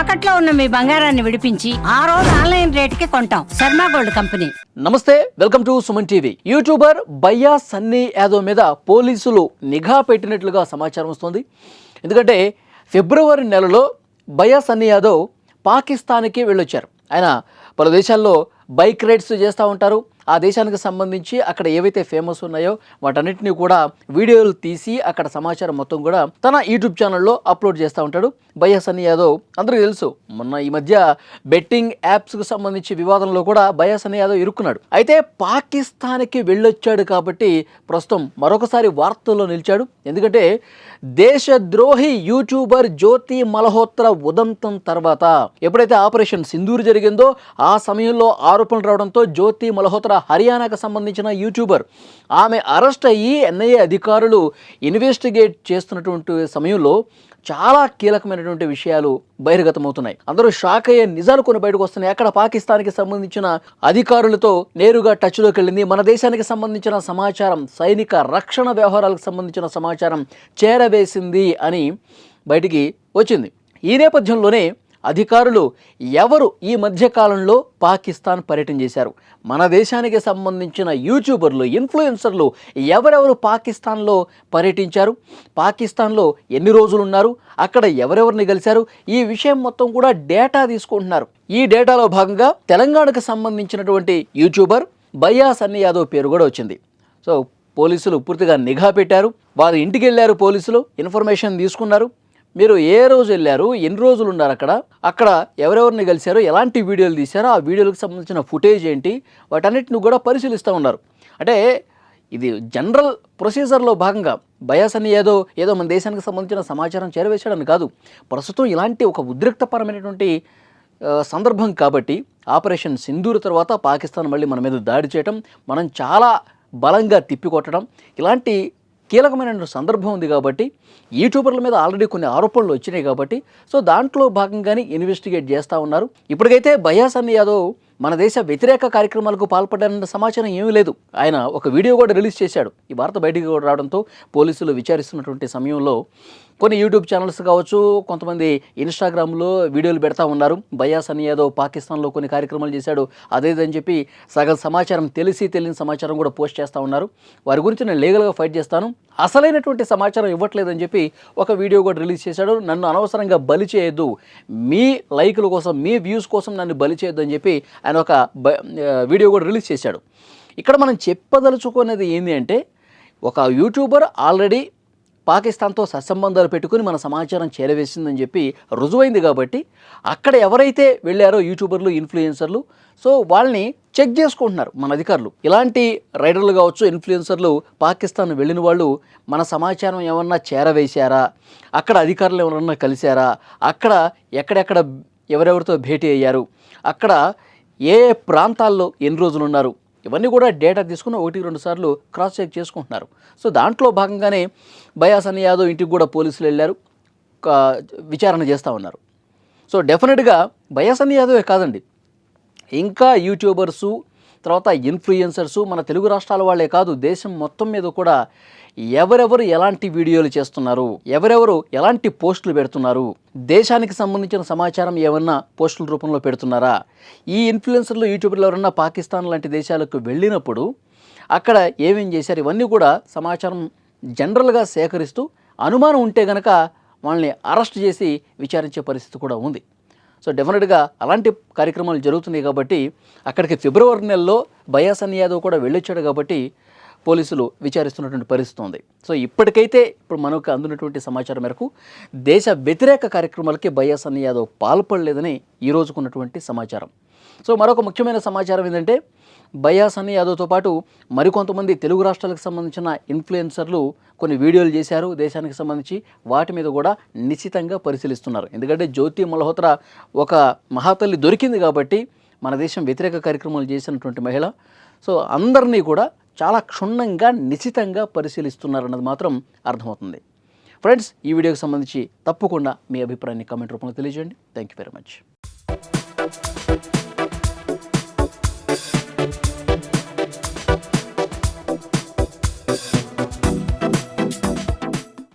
తాకట్లో ఉన్న మీ బంగారాన్ని విడిపించి ఆ రోజు ఆన్లైన్ రేటుకి కొంటాం. Sharma gold company. నమస్తే, welcome to Suman TV. YouTuber బయ్యా సన్నీ యాదవ్ మీద పోలీసులు నిఘా పెట్టినట్లుగా సమాచారం వస్తుంది. ఎందుకంటే ఫిబ్రవరి నెలలో బయ్యా సన్నీ యాదవ్ పాకిస్తాన్కి వెళ్ళొచ్చారు. ఆయన పలు దేశాల్లో బైక్ రైడ్స్ చేస్తూ ఉంటారు. ఆ దేశానికి సంబంధించి అక్కడ ఏవైతే ఫేమస్ ఉన్నాయో వాటన్నిటిని కూడా వీడియోలు తీసి అక్కడ సమాచారం మొత్తం కూడా తన యూట్యూబ్ ఛానల్లో అప్లోడ్ చేస్తూ ఉంటాడు బయ్యా సన్నీ యాదవ్. అందరికీ తెలుసు, మొన్న ఈ మధ్య బెట్టింగ్ యాప్స్కు సంబంధించి వివాదంలో కూడా బయ్యా సన్నీ యాదవ్ ఇరుక్కున్నాడు. అయితే పాకిస్తాన్కి వెళ్ళొచ్చాడు కాబట్టి ప్రస్తుతం మరొకసారి వార్తల్లో నిలిచాడు. ఎందుకంటే దేశద్రోహి యూట్యూబర్ జ్యోతి మల్హోత్రా ఉదంతం తర్వాత ఎప్పుడైతే ఆపరేషన్ సింధూర్ జరిగిందో ఆ సమయంలో ఆరోపణలు రావడంతో జ్యోతి మల్హోత్రా హర్యానాకు సంబంధించిన యూట్యూబర్, ఆమె అరెస్ట్ అయ్యి ఎన్ఐఏ అధికారులు ఇన్వెస్టిగేట్ చేస్తున్నటువంటి సమయంలో చాలా కీలకమైనటువంటి విషయాలు బహిర్గతమవుతున్నాయి. అందరూ షాక్ అయ్యే నిజాలు కొన్ని బయటకు వస్తున్నాయి. అక్కడ పాకిస్తాన్కి సంబంధించిన అధికారులతో నేరుగా టచ్లోకి వెళ్ళింది. మన దేశానికి సంబంధించిన సమాచారం, సైనిక రక్షణ వ్యవహారాలకు సంబంధించిన సమాచారం చేరవేసింది అని బయటికి వచ్చింది. ఈ నేపథ్యంలోనే అధికారులు ఎవరు ఈ మధ్యకాలంలో పాకిస్తాన్ పర్యటన చేశారు, మన దేశానికి సంబంధించిన యూట్యూబర్లు, ఇన్ఫ్లుయెన్సర్లు ఎవరెవరు పాకిస్తాన్లో పర్యటించారు, పాకిస్తాన్లో ఎన్ని రోజులు ఉన్నారు, అక్కడ ఎవరెవరిని కలిశారు, ఈ విషయం మొత్తం కూడా డేటా తీసుకుంటున్నారు. ఈ డేటాలో భాగంగా తెలంగాణకు సంబంధించినటువంటి యూట్యూబర్ బయ్యా సన్నీ యాదవ్ పేరు కూడా వచ్చింది. సో పోలీసులు పూర్తిగా నిఘా పెట్టారు. వారి ఇంటికి వెళ్ళారు, పోలీసులు ఇన్ఫర్మేషన్ తీసుకున్నారు. మీరు ఏ రోజు వెళ్ళారు, ఎన్ని రోజులు ఉన్నారు, అక్కడ ఎవరెవరిని కలిశారు, ఎలాంటి వీడియోలు తీశారో ఆ వీడియోలకు సంబంధించిన ఫుటేజ్ ఏంటి, వాటన్నిటిని కూడా పరిశీలిస్తూ ఉన్నారు. అంటే ఇది జనరల్ ప్రొసీజర్లో భాగంగా బయ్యా సన్నీ యాదవ్ ఏదో మన దేశానికి సంబంధించిన సమాచారం చేరవేశాడని కాదు. ప్రస్తుతం ఇలాంటి ఒక ఉద్రిక్తపరమైనటువంటి సందర్భం కాబట్టి ఆపరేషన్ సింధూర్ తర్వాత పాకిస్తాన్ మళ్ళీ మన మీద దాడి చేయటం, మనం చాలా బలంగా తిప్పికొట్టడం, ఇలాంటి కీలకమైన సందర్భం ఉంది కాబట్టి యూట్యూబర్ల మీద ఆల్రెడీ కొన్ని ఆరోపణలు వచ్చినాయి కాబట్టి సో దాంట్లో భాగంగానే ఇన్వెస్టిగేట్ చేస్తూ ఉన్నారు. ఇప్పటికైతే బయ్యా సన్నీ యాదవ్ మన దేశ వ్యతిరేక కార్యక్రమాలకు పాల్పడ్డారన్న సమాచారం ఏమీ లేదు. ఆయన ఒక వీడియో కూడా రిలీజ్ చేశాడు. ఈ వార్త బయటికి కూడా రావడంతో పోలీసులు విచారిస్తున్నటువంటి సమయంలో కొన్ని యూట్యూబ్ ఛానల్స్ కావచ్చు, కొంతమంది ఇన్స్టాగ్రామ్లో వీడియోలు పెడతా ఉన్నారు. బయ్యా సన్నీ యాదవ్ పాకిస్తాన్లో కొన్ని కార్యక్రమాలు చేశాడు అదేదని చెప్పి సగం సమాచారం తెలియని సమాచారం కూడా పోస్ట్ చేస్తూ ఉన్నారు. వారి గురించి నేను లీగల్గా ఫైట్ చేస్తాను, అసలైనటువంటి సమాచారం ఇవ్వట్లేదని చెప్పి ఒక వీడియో కూడా రిలీజ్ చేశాడు. నన్ను అనవసరంగా బలి చేయొద్దు, మీ లైకుల కోసం, మీ వ్యూస్ కోసం నన్ను బలి చేయొద్దు అని చెప్పి ఆయన ఒక వీడియో కూడా రిలీజ్ చేశాడు. ఇక్కడ మనం చెప్పదలుచుకునేది ఏంటి అంటే, ఒక యూట్యూబర్ ఆల్రెడీ పాకిస్తాన్తో సత్సంబంధాలు పెట్టుకుని మన సమాచారం చేరవేసిందని చెప్పి రుజువైంది కాబట్టి అక్కడ ఎవరైతే వెళ్ళారో యూట్యూబర్లు, ఇన్ఫ్లుయెన్సర్లు, సో వాళ్ళని చెక్ చేసుకుంటున్నారు మన అధికారులు. ఇలాంటి రైడర్లు కావచ్చు, ఇన్ఫ్లుయెన్సర్లు పాకిస్తాన్ వెళ్ళిన వాళ్ళు మన సమాచారం ఏమన్నా చేరవేశారా, అక్కడ అధికారులు ఎవరన్నా కలిశారా, అక్కడ ఎక్కడెక్కడ ఎవరెవరితో భేటీ అయ్యారు, అక్కడ ఏ ప్రాంతాల్లో ఎన్ని రోజులు ఉన్నారు, ఇవన్నీ కూడా డేటా తీసుకుని 1-2 సార్లు క్రాస్ చెక్ చేసుకుంటున్నారు. సో దాంట్లో భాగంగానే బయ్యా సన్నీ యాదవ్ ఇంటికి కూడా పోలీసులు వెళ్ళారు, విచారణ చేస్తూ ఉన్నారు. సో డెఫినెట్గా బయ్యా సన్నీ యాదవే కాదండి, ఇంకా యూట్యూబర్సు, తర్వాత ఇన్ఫ్లుయెన్సర్సు, మన తెలుగు రాష్ట్రాల వాళ్ళే కాదు, దేశం మొత్తం మీద కూడా ఎవరెవరు ఎలాంటి వీడియోలు చేస్తున్నారు, ఎవరెవరు ఎలాంటి పోస్టులు పెడుతున్నారు, దేశానికి సంబంధించిన సమాచారం ఏమన్నా పోస్టుల రూపంలో పెడుతున్నారా, ఈ ఇన్ఫ్లుయెన్సర్లు, యూట్యూబర్లు ఎవరన్నా పాకిస్తాన్ లాంటి దేశాలకు వెళ్ళినప్పుడు అక్కడ ఏమేం చేశారు, ఇవన్నీ కూడా సమాచారం జనరల్గా సేకరిస్తూ అనుమానం ఉంటే కనుక వాళ్ళని అరెస్ట్ చేసి విచారించే పరిస్థితి కూడా ఉంది. సో డెఫినెట్గా అలాంటి కార్యక్రమాలు జరుగుతున్నాయి కాబట్టి అక్కడికి ఫిబ్రవరి నెలలో బయ్యా సన్నీ యాదవ్ కూడా వెళ్ళొచ్చాడు కాబట్టి పోలీసులు విచారిస్తున్నటువంటి పరిస్థితి ఉంది. సో ఇప్పటికైతే ఇప్పుడు మనకు అందున్నటువంటి సమాచారం మేరకు దేశ వ్యతిరేక కార్యక్రమాలకి బయ్యా సన్నీ యాదవ్ పాల్పడలేదని ఈ రోజుకున్నటువంటి సమాచారం. సో మరొక ముఖ్యమైన సమాచారం ఏంటంటే, బయ్యా సన్నీ యాదవ్తో పాటు మరికొంతమంది తెలుగు రాష్ట్రాలకు సంబంధించిన ఇన్ఫ్లుయెన్సర్లు కొన్ని వీడియోలు చేశారు దేశానికి సంబంధించి, వాటి మీద కూడా నిశ్చితంగా పరిశీలిస్తున్నారు. ఎందుకంటే జ్యోతి మల్హోత్రా ఒక మహాతల్లి దొరికింది కాబట్టి మన దేశం వ్యతిరేక కార్యక్రమాలు చేసినటువంటి మహిళ. సో అందరినీ కూడా చాలా క్షుణ్ణంగా నిశ్చితంగా పరిశీలిస్తున్నారన్నది మాత్రం అర్థమవుతుంది. ఫ్రెండ్స్, ఈ వీడియోకి సంబంధించి తప్పకుండా మీ అభిప్రాయాన్ని కామెంట్ రూపంలో తెలియజేయండి. Thank you very much.